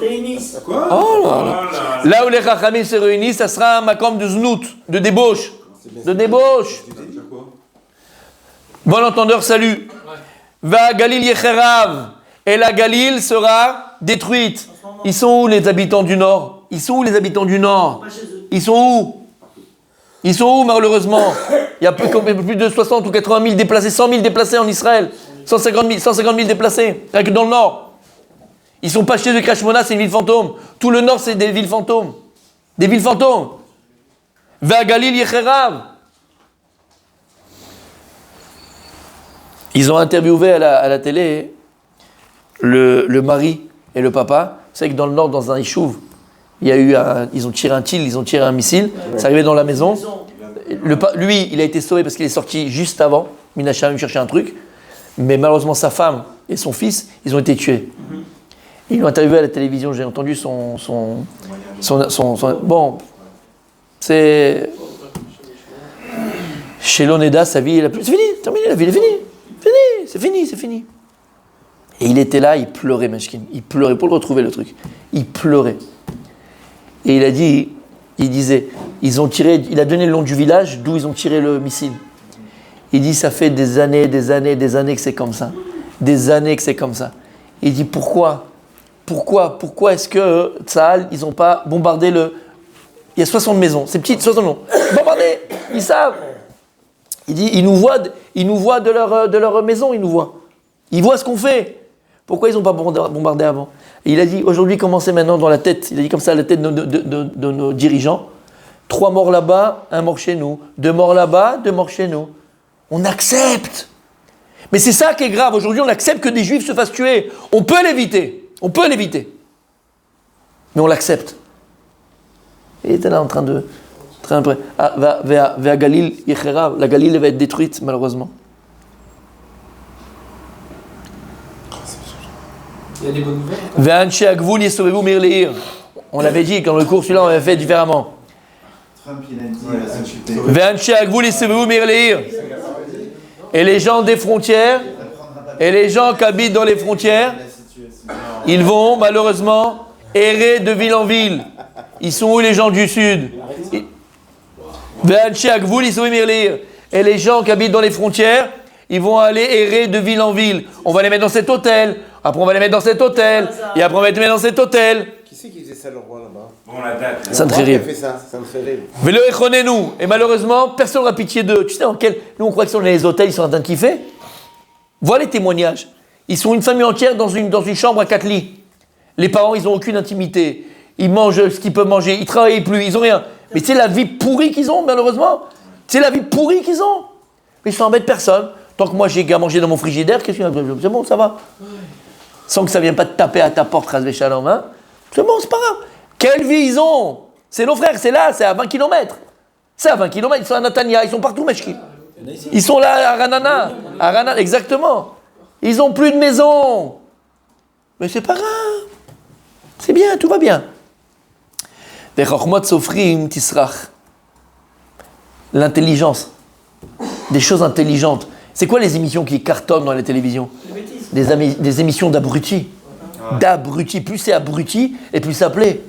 Quoi? Oh là là. Là où les chachamim se réunissent, ça sera un makom de znout, de débauche. De débauche. Bon entendeur, salut. Va Galil Yecherav. Et la Galil sera détruite. Ils sont où les habitants du Nord? Ils sont où les habitants du Nord? Ils sont où? Ils sont où malheureusement? Il y a plus de 60 ou 80 000 déplacés, 100 000 déplacés en Israël. 150 000 déplacés, rien que dans le Nord. Ils sont pas chez de Krashmona, c'est une ville fantôme. Tout le Nord, c'est des villes fantômes. Des villes fantômes. Va Galil Yecherav. Ils ont interviewé à la télé le mari et le papa. Vous savez que dans le Nord, dans un Ishuv, il y a eu ils ont tiré un tir, ils ont tiré un missile. C'est arrivé dans la maison. Lui, il a été sauvé parce qu'il est sorti juste avant. Minacham chercher un truc. Mais malheureusement, sa femme et son fils, ils ont été tués. Ils l'ont interviewé à la télévision. J'ai entendu son bon, c'est chez l'Oneda, sa vie, c'est fini, terminé, la vie est finie. C'est fini. Et il était là, il pleurait, Meshkin. Il pleurait pour le retrouver, le truc. Il pleurait. Et il disait, il a donné le nom du village d'où ils ont tiré le missile. Il dit, ça fait des années que c'est comme ça. Des années que c'est comme ça. Il dit, pourquoi est-ce que Tsahal, ils n'ont pas bombardé Il y a 60 maisons, c'est petit, 60 maisons. Bombardé, ils savent. Il dit, ils nous voient de leur maison, ils nous voient. Ils voient ce qu'on fait. Pourquoi ils n'ont pas bombardé avant? Et il a dit, aujourd'hui, commencez maintenant dans la tête. Il a dit comme ça, la tête de nos dirigeants. 3 morts là-bas, 1 mort chez nous. 2 morts là-bas, 2 morts chez nous. On accepte. Mais c'est ça qui est grave. Aujourd'hui, on accepte que des juifs se fassent tuer. On peut l'éviter. Mais on l'accepte. Et il était là en train de... Vers Galil, la Galil va être détruite, malheureusement. Il y a des bonnes nouvelles. On l'avait dit, quand le cours celui-là, on avait fait différemment. Trump, il a dit Et les gens des frontières, et les gens qui habitent dans les frontières, ils vont malheureusement errer de ville en ville. Ils sont où les gens du sud? Et les gens qui habitent dans les frontières, ils vont aller errer de ville en ville. On va les mettre dans cet hôtel, après on va les mettre dans cet hôtel, et après on va les mettre dans cet hôtel. Qui c'est qui faisait ça, le roi, là-bas? Bon, la date. Ça me fait rire. Ça me fait rire. Et malheureusement, personne n'aura pitié d'eux. Tu sais dans quel... Nous on croit qu'ils sont dans les hôtels, ils sont en train de kiffer. Voilà les témoignages. Ils sont une famille entière dans une chambre à 4 lits. Les parents, ils n'ont aucune intimité. Ils mangent ce qu'ils peuvent manger. Ils ne travaillent plus, ils n'ont rien. Mais c'est la vie pourrie qu'ils ont, malheureusement. C'est la vie pourrie qu'ils ont. Mais ça n'embête personne. Tant que moi j'ai qu'à manger dans mon frigidaire, qu'est-ce que c'est bon, ça va. Sans que ça ne vienne pas te taper à ta porte, Razvé Shalom, hein. C'est bon, c'est pas grave. Quelle vie ils ont? C'est nos frères, c'est là, c'est à 20 km. C'est à 20 km, ils sont à Natania, ils sont partout, Meshki. Ils sont là à Ranana. À Ranana, exactement. Ils n'ont plus de maison. Mais c'est pas grave. C'est bien, tout va bien. L'intelligence. Des choses intelligentes. C'est quoi les émissions qui cartonnent dans la télévision? Des émissions d'abrutis. D'abrutis. Plus c'est abruti, et plus ça plaît.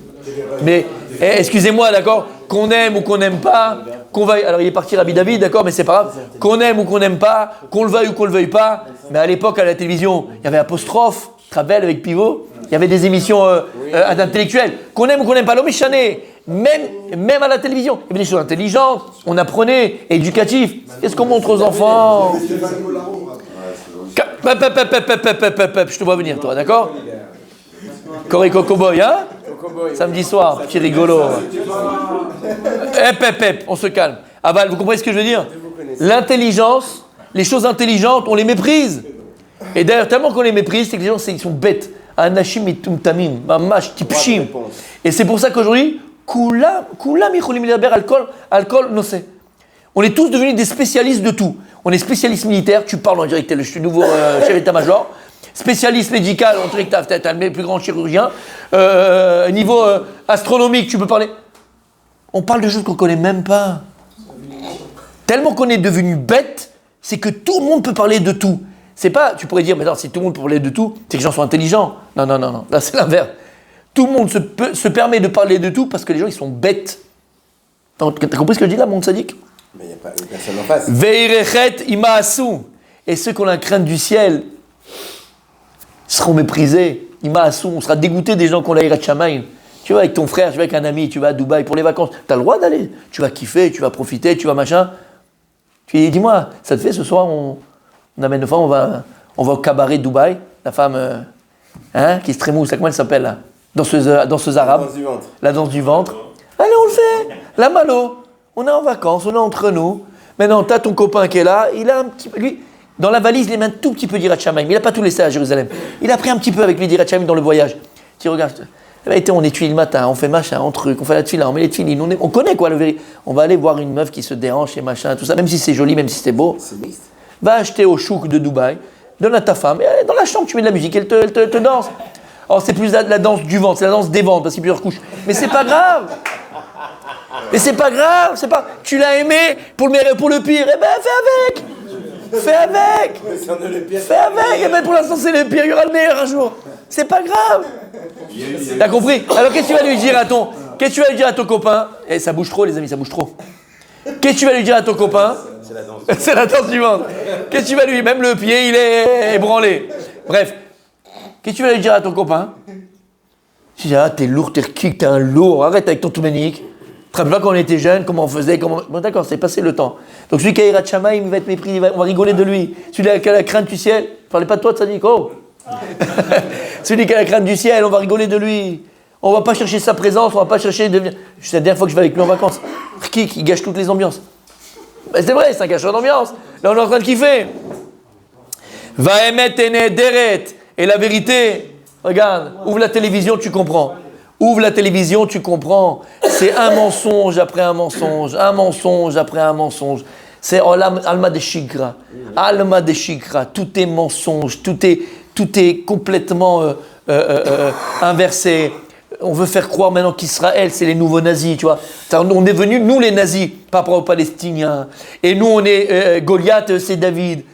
Mais, excusez-moi, d'accord, qu'on aime ou qu'on n'aime pas, qu'on veuille... Alors il est parti Rabbi David, d'accord, mais c'est pas grave. Qu'on aime ou qu'on n'aime pas, qu'on le veuille ou qu'on le veuille pas. Mais à l'époque, à la télévision, il y avait Apostrophe, Travel avec Pivot. Il y avait des émissions intellectuelles. Qu'on aime ou qu'on n'aime pas, l'homme est chané. Même à la télévision. Il y avait des choses intelligentes, on apprenait, éducatif. Qu'est-ce qu'on montre aux enfants? Je te vois venir, toi, d'accord? Corico Cowboy, hein? Samedi soir, petit rigolo. On se calme. Aval, vous comprenez ce que je veux dire? L'intelligence, les choses intelligentes, on les méprise. Et d'ailleurs, tellement qu'on les méprise, c'est que les gens, ils sont bêtes. Anashim et tumtamim, mamash, tipshim. Et c'est pour ça qu'aujourd'hui, kulam yicholim ledaber alcool, no sé. On est tous devenus des spécialistes de tout. On est spécialiste militaire, tu parles en direct, t'es le nouveau chef d'état-major. Spécialiste médical, on dirait que t'as le plus grand chirurgien. Niveau astronomique, tu peux parler. On parle de choses qu'on connaît même pas. Tellement qu'on est devenu bête, c'est que tout le monde peut parler de tout. C'est pas, tu pourrais dire, mais non, si tout le monde peut parler de tout, c'est que les gens sont intelligents. Non. Là, c'est l'inverse. Tout le monde se permet de parler de tout parce que les gens, ils sont bêtes. T'as compris ce que je dis là, mon sadique? Mais il n'y a pas personne en face. Veirechet imaasu. Et ceux qui ont la crainte du ciel seront méprisés. Imaasu. On sera dégoûté des gens qui ont la hirat shamayim. Tu vas avec ton frère, tu vas avec un ami, tu vas à Dubaï pour les vacances. Tu as le droit d'aller. Tu vas kiffer, tu vas profiter, tu vas machin. Tu dis, dis-moi, ça te fait ce soir, on amène nos femmes, on va au cabaret de Dubaï. La femme, qui se trémousse, comment elle s'appelle là? Danseuse arabe. La danse du ventre. La danse du ventre. Allez, on le fait. La malo. On est en vacances, on est entre nous. Maintenant, t'as ton copain qui est là. Il a un petit peu. Lui, dans la valise, il a mis un tout petit peu d'Hirat Shamayim. Il n'a pas tout laissé à Jérusalem. Il a pris un petit peu avec lui d'Hirat Shamayim dans le voyage. Tu regardes. On étudie le matin, on fait machin, on truc, on fait la tefila, on met les tefilines. On connaît quoi le vérité. On va aller voir une meuf qui se dérange et machin, tout ça. Même si c'est joli, même si c'est beau. C'est mixte. Va acheter au chouk de Dubaï. Donne à ta femme. Et dans la chambre, tu mets de la musique. Elle te danse. Alors, c'est plus la danse du ventre, c'est la danse des ventres, parce qu'il y a plusieurs couches. Mais c'est pas grave. Mais c'est pas grave, c'est pas. Tu l'as aimé pour le pire, eh ben fais avec. Fais avec. Fais avec. Eh ben pour l'instant c'est le pire, il y aura le meilleur un jour. C'est pas grave. T'as compris? Alors qu'est-ce que tu vas lui dire à ton copain? Eh, ça bouge trop les amis, ça bouge trop. Qu'est-ce que tu vas lui dire à ton copain? C'est la danse du ventre. Qu'est-ce que tu vas lui dire? Même le pied il est ébranlé. Bref. Qu'est-ce que tu vas lui dire à ton copain? Tu dis, t'es lourd, t'es kick, t'es un lourd, arrête avec ton touménique. Tu te rappelles pas quand on était jeune, comment on faisait, Bon d'accord, c'est passé le temps. Donc celui qui a Hirat Shamayim, il va être méprisé, on va rigoler de lui. Celui qui a la crainte du ciel, parlez pas de toi, Tzadik, oh. Celui qui a la crainte du ciel, on va rigoler de lui. On va pas chercher sa présence, on va pas chercher de devenir... C'est la dernière fois que je vais avec lui en vacances. Kick, il gâche toutes les ambiances. Ben, c'est vrai, c'est un gâcheur d'ambiance. Là, on est en train de kiffer. Va émettre deret. Et la vérité, regarde, ouvre la télévision, tu comprends. Ouvre la télévision, tu comprends. C'est un mensonge après un mensonge, un mensonge après un mensonge. C'est Alma de Shikra. Alma de Shikra. Tout est mensonge, tout est complètement inversé. On veut faire croire maintenant qu'Israël, c'est les nouveaux nazis, tu vois. On est venus, nous les nazis, par rapport aux Palestiniens. Et nous, on est Goliath, c'est David.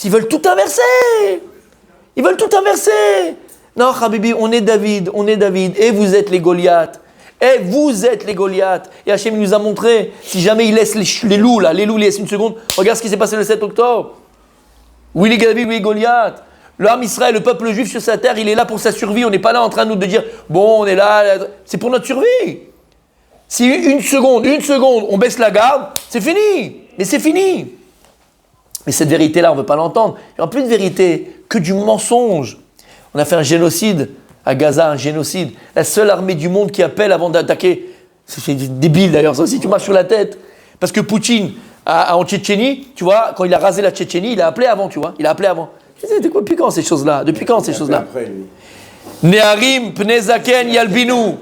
Ils veulent tout inverser. Ils veulent tout inverser. Non, Habibi, on est David. Et vous êtes les Goliaths. Et Hachem nous a montré, si jamais il laisse les loups, là, les loups laissent une seconde, regarde ce qui s'est passé le 7 octobre. Oui, les David, oui, Goliath. L'homme Israël, le peuple juif sur sa terre, il est là pour sa survie. On n'est pas là en train de nous dire, bon, on est là, c'est pour notre survie. Si une seconde, on baisse la garde, c'est fini. Mais c'est fini. Mais cette vérité-là, on ne veut pas l'entendre. Il n'y aura plus de vérité, que du mensonge. On a fait un génocide à Gaza, un génocide. La seule armée du monde qui appelle avant d'attaquer. C'est débile d'ailleurs, ça aussi, tu marches sur la tête. Parce que Poutine, en Tchétchénie, tu vois, quand il a rasé la Tchétchénie, il a appelé avant, tu vois. Depuis quand ces choses-là? Neharim pnezaken yalbinu.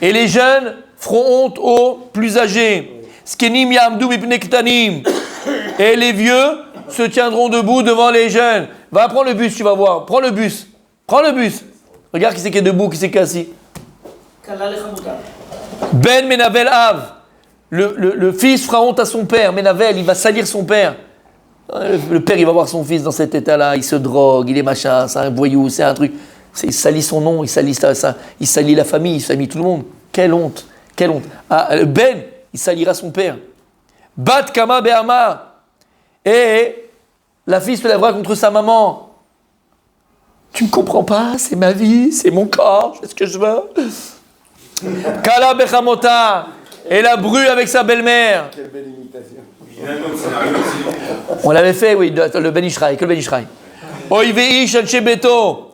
Et les jeunes feront honte aux plus âgés. Skenim yamdu mipne ktanim. Et les vieux se tiendront debout devant les jeunes. Va prendre le bus, tu vas voir. Prends le bus. Regarde qui c'est qui est debout, qui c'est qui est assis. Ben Menavel Av. Le fils fera honte à son père. Menavel, il va salir son père. Le père, il va voir son fils dans cet état-là. Il se drogue, il est machin, c'est un voyou, c'est un truc. Il salit son nom, il salit ça, il salit la famille, il salit tout le monde. Quelle honte. Ben, il salira son père. Bat Kama Be'ama. Et la fille se lèvera contre sa maman. Tu ne comprends pas, c'est ma vie, c'est mon corps, je fais ce que je veux. Kala Bechamota. Et la bru avec sa belle-mère. Quelle belle imitation. On l'avait fait, oui, le Ben Ishraï, que le Ben Ishraï. Oiveish Anchebeto.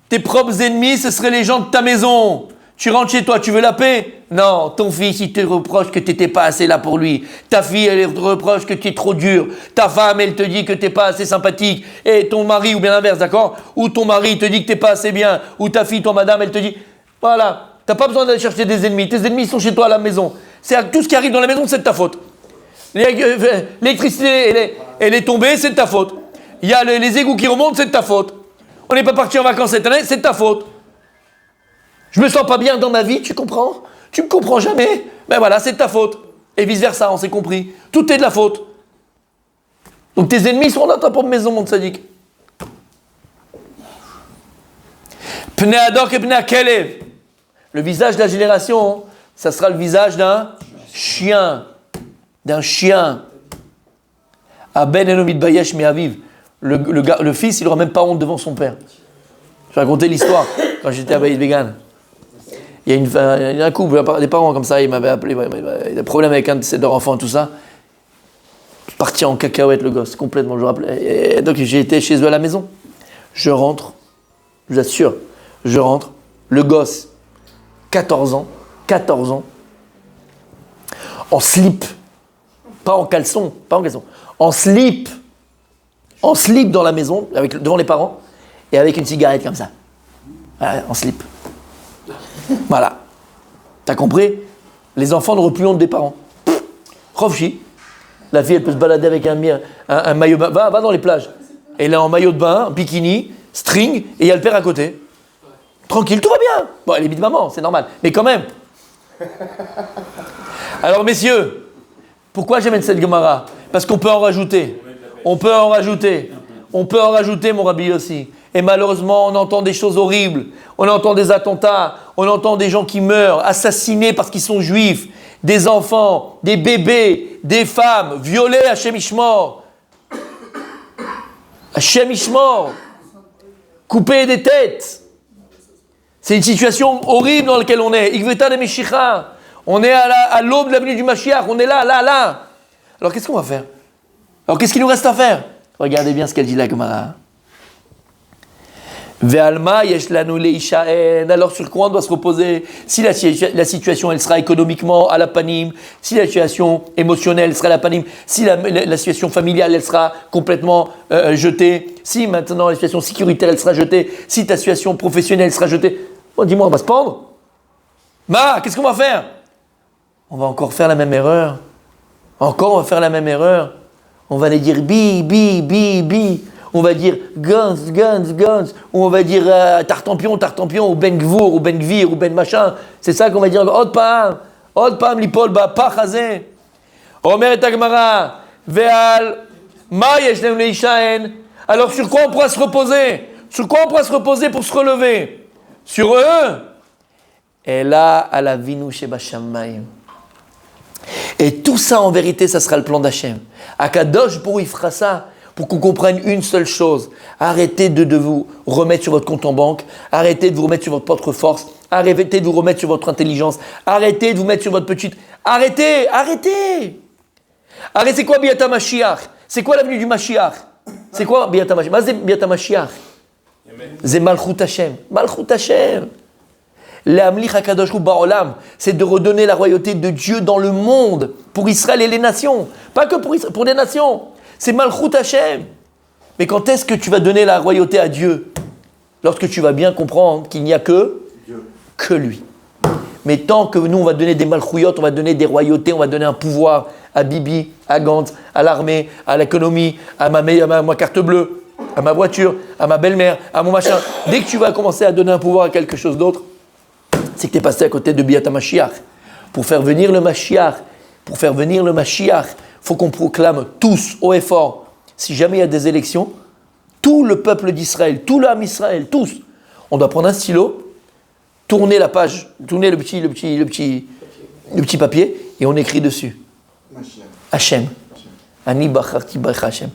Tes propres ennemis, ce seraient les gens de ta maison. Tu rentres chez toi, tu veux la paix? Non, ton fils, il te reproche que tu n'étais pas assez là pour lui. Ta fille, elle te reproche que tu es trop dur. Ta femme, elle te dit que tu n'es pas assez sympathique. Et ton mari, ou bien l'inverse, d'accord? Ou ton mari te dit que tu n'es pas assez bien. Ou ta fille, ton madame, elle te dit... Voilà, tu n'as pas besoin d'aller chercher des ennemis. Tes ennemis, ils sont chez toi à la maison. Tout ce qui arrive dans la maison, c'est de ta faute. L'électricité Elle est tombée, c'est de ta faute. Il y a les égouts qui remontent, c'est de ta faute. On n'est pas parti en vacances cette année, c'est de ta faute. Je me sens pas bien dans ma vie, tu comprends? Tu me comprends jamais? Ben voilà, c'est de ta faute. Et vice versa, on s'est compris. Tout est de la faute. Donc tes ennemis sont dans ta propre maison, mon tzaddik. Pnei Adok et Pnei Kelev. Le visage de la génération, ça sera le visage d'un chien. D'un chien. Aben eno mitbayesh mi'aviv. Le fils, il n'aura même pas honte devant son père. Je vais raconter l'histoire quand j'étais à Bayit Vegan. Il y a un couple, des parents comme ça, ils m'avaient appelé, il y a des problèmes avec un de ses deux enfants, tout ça. Parti en cacahuète le gosse, complètement, je me rappelais. Et donc j'ai été chez eux à la maison. Je rentre, je vous assure, je rentre, le gosse, 14 ans, en slip, pas en caleçon, en slip dans la maison, devant les parents, et avec une cigarette comme ça, en slip. Voilà. T'as compris? Les enfants n'auront plus honte des parents. Rovchi. La fille, elle peut se balader avec un maillot de bain. Va dans les plages. Elle est en maillot de bain, bikini, string, et il y a le père à côté. Tranquille, tout va bien. Bon, elle est de maman, c'est normal. Mais quand même. Alors, messieurs, pourquoi j'amène cette Gemara? Parce qu'on peut en rajouter. On peut en rajouter, mon Rabbi aussi. Et malheureusement, on entend des choses horribles. On entend des attentats. On entend des gens qui meurent, assassinés parce qu'ils sont juifs. Des enfants, des bébés, des femmes, violés à Hashem Ishmor. Hashem Ishmor. Coupés des têtes. C'est une situation horrible dans laquelle on est. Igveta de Meshicha. On est à l'aube de la venue du Mashiach. On est là. Alors qu'est-ce qu'on va faire? Alors qu'est-ce qu'il nous reste à faire? Regardez bien ce qu'elle dit la Gemara. Alors sur quoi on doit se reposer? Si la situation elle sera économiquement à la panim, si la situation émotionnelle sera à la panim, si la situation familiale elle sera complètement jetée, si maintenant la situation sécuritaire elle sera jetée, si ta situation professionnelle sera jetée, bon, dis-moi, on va se pendre? Qu'est-ce qu'on va faire? On va encore faire la même erreur. On va faire la même erreur. On va aller dire bi. On va dire guns, ou on va dire tartampion, ou ben gvour, ou ben gvir, ou ben machin. C'est ça qu'on va dire. Od pam, lipol, pa chazé. Omer et Agmara, ve'al, ma yesh lem leishaen. Alors sur quoi on pourra se reposer? Sur quoi on pourra se reposer pour se relever? Sur eux? Et là, à la vinu sheba shamayim. Et tout ça, en vérité, ça sera le plan d'Hachem. Akadosh Baruch Hu, il fera ça pour qu'on comprenne une seule chose. Arrêtez de vous remettre sur votre compte en banque. Arrêtez de vous remettre sur votre propre force. Arrêtez de vous remettre sur votre intelligence. Arrêtez de vous mettre sur votre petite... Arrêtez. C'est quoi Biata Mashiach? C'est quoi l'avenue du Mashiach? C'est quoi Biata Mashiach? C'est Biata Mashiach. C'est Malchut Hashem. L'Amlich HaKadosh Hu Ba'olam, c'est de redonner la royauté de Dieu dans le monde, pour Israël et les nations. Pas que pour les nations. C'est Malchut Hashem. Mais quand est-ce que tu vas donner la royauté à Dieu? Lorsque tu vas bien comprendre qu'il n'y a que lui. Mais tant que nous, on va donner des Malchuyot, on va donner des royautés, on va donner un pouvoir à Bibi, à Gantz, à l'armée, à l'économie, à ma carte bleue, à ma voiture, à ma belle-mère, à mon machin. Dès que tu vas commencer à donner un pouvoir à quelque chose d'autre, c'est que tu es passé à côté de Biata Mashiach. Pour faire venir le Mashiach, il faut qu'on proclame tous, haut et fort, si jamais il y a des élections, tout le peuple d'Israël, tout l'âme Israël, tous, on doit prendre un stylo, tourner la page, tourner le petit papier, et on écrit dessus. Hachem. Ani bacharti bach Hachem.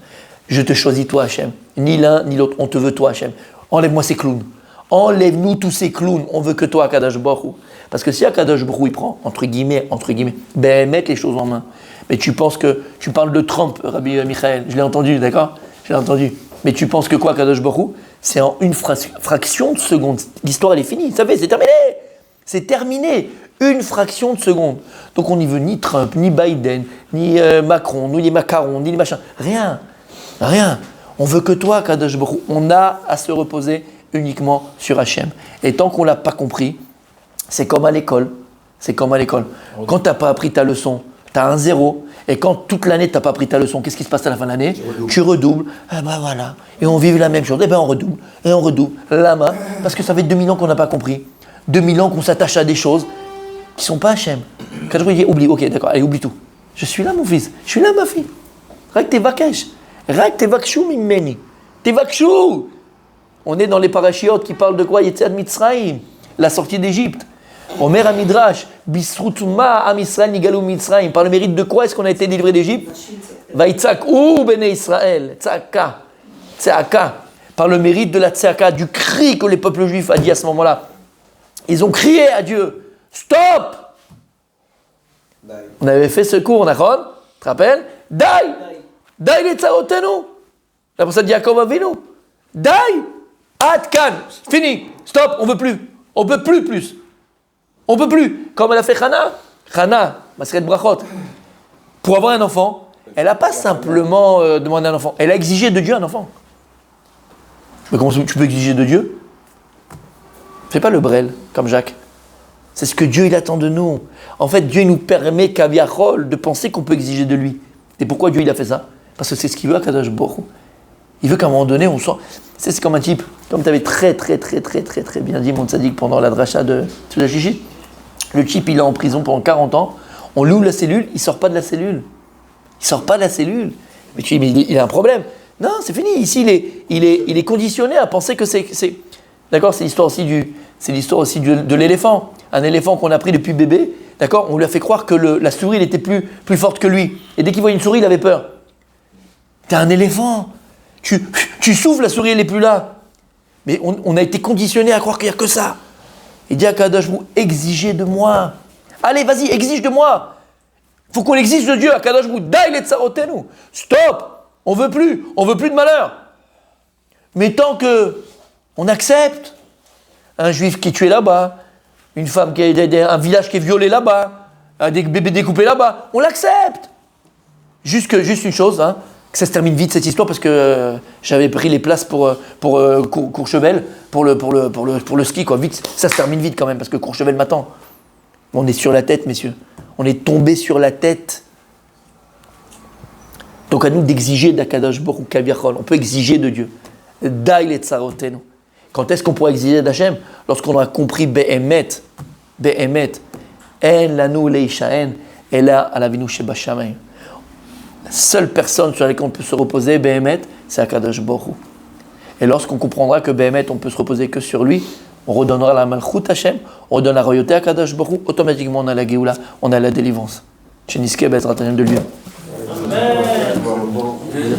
Je te choisis toi, Hachem. Ni l'un, ni l'autre, on te veut toi, Hachem. Enlève-moi ces clowns. Enlève-nous tous ces clowns, on veut que toi, Akadosh Baruch Hu. Parce que si Akadosh Baruch Hu, il prend, entre guillemets, mettre les choses en main. Mais tu penses que, tu parles de Trump, Rabbi Michael, je l'ai entendu, d'accord? Je l'ai entendu. Mais tu penses que quoi, Akadosh Baruch Hu? C'est en une fraction de seconde. L'histoire, elle est finie, ça fait, c'est terminé. C'est terminé. Une fraction de seconde. Donc on n'y veut ni Trump, ni Biden, ni Macron, ni les macarons, ni les machins. Rien. On veut que toi, Akadosh Baruch Hu. On a à se reposer uniquement sur Hachem. Et tant qu'on ne l'a pas compris, c'est comme à l'école. Quand tu n'as pas appris ta leçon, Tu as un 0. Et quand toute l'année, tu n'as pas pris ta leçon, qu'est-ce qui se passe à la fin de l'année? Tu redoubles. Ah ben voilà. Et on vit la même chose. Et ben on redouble. Et on redouble. Lama. Parce que ça fait 2000 ans qu'on n'a pas compris. 2000 ans qu'on s'attache à des choses qui ne sont pas Hachem. Quand je dis oublie, ok, d'accord, allez, oublie tout. Je suis là, mon fils. Je suis là, ma fille. Rak te vakesh. Rak te vakshu mimeni. Te vakshu. On est dans les parachiotes qui parlent de quoi? Yetziat Mitzrayim, la sortie d'Égypte. Omer Amidrash, Bisrutuma Am Israël Nigalou Mitzrayim. Par le mérite de quoi est-ce qu'on a été délivré d'Égypte? Vaïtzak ou Bene Israël. Tzaka. Tzaka. Par le mérite de la tzaka, du cri que les peuples juifs a dit à ce moment-là. Ils ont crié à Dieu. Stop! On avait fait ce cours, Nachon, tu te rappelles? Dai! Dai les tzarotenu! C'est pour ça que Yaakov Avinu. Dai! Atkan! Fini! Stop! On veut plus! On veut plus! On peut plus! Comme elle a fait Chana, Maseret Brachot. Pour avoir un enfant, elle n'a pas simplement demandé un enfant, elle a exigé de Dieu un enfant. Mais comment tu peux exiger de Dieu? Fais pas le brel, comme Jacques. C'est ce que Dieu il attend de nous. En fait, Dieu nous permet Kaviachol de penser qu'on peut exiger de lui. Et pourquoi Dieu il a fait ça? Parce que c'est ce qu'il veut à Kadosh Baruch Hu. Il veut qu'à un moment donné, on sent. C'est comme un type, comme tu avais très bien dit, mon tzaddik, pendant la dracha de la Chichi. Le type, il est en prison pendant 40 ans. On lui ouvre la cellule, il sort pas de la cellule. Mais tu dis, mais il a un problème. Non, c'est fini. Ici, il est conditionné à penser que c'est. D'accord, c'est l'histoire aussi de l'éléphant. Un éléphant qu'on a pris depuis bébé, d'accord, on lui a fait croire que la souris elle était plus forte que lui. Et dès qu'il voit une souris, il avait peur. T'es un éléphant. Tu souffles, la souris elle n'est plus là. Mais on a été conditionné à croire qu'il n'y a que ça. Il dit à Kadosh, vous exigez de moi. Allez, vas-y, exige de moi. Il faut qu'on exige de Dieu. À Kadosh, vous daï les tsarotenu. Stop. On veut plus de malheur. Mais tant que on accepte un juif qui est tué là-bas, une femme un village qui est violé là-bas, des bébés découpés là-bas, on l'accepte. Juste une chose, hein, que ça se termine vite cette histoire parce que j'avais pris les places pour Courchevel pour le ski quoi. Vite, ça se termine vite quand même parce que Courchevel m'attend. On est sur la tête, messieurs. On est tombé sur la tête. Donc à nous d'exiger d'Akadosh Baruch Hu Kaviachol. On peut exiger de Dieu. Dai le tsarotenu. Quand est-ce qu'on pourra exiger d'Hachem? Lorsqu'on aura compris Be'emet, En lanu leishaen, Ela alavinu shebashamayim. La seule personne sur laquelle on peut se reposer, Be'emet, c'est Akadosh Baruch Hu. Et lorsqu'on comprendra que Be'emet, on peut se reposer que sur lui, on redonnera la malchut Hachem, on redonne la royauté à Akadosh Baruch Hu, automatiquement on a la Géoula, on a la délivrance. Chez Niske Bezrat Hashem de lui. Amen.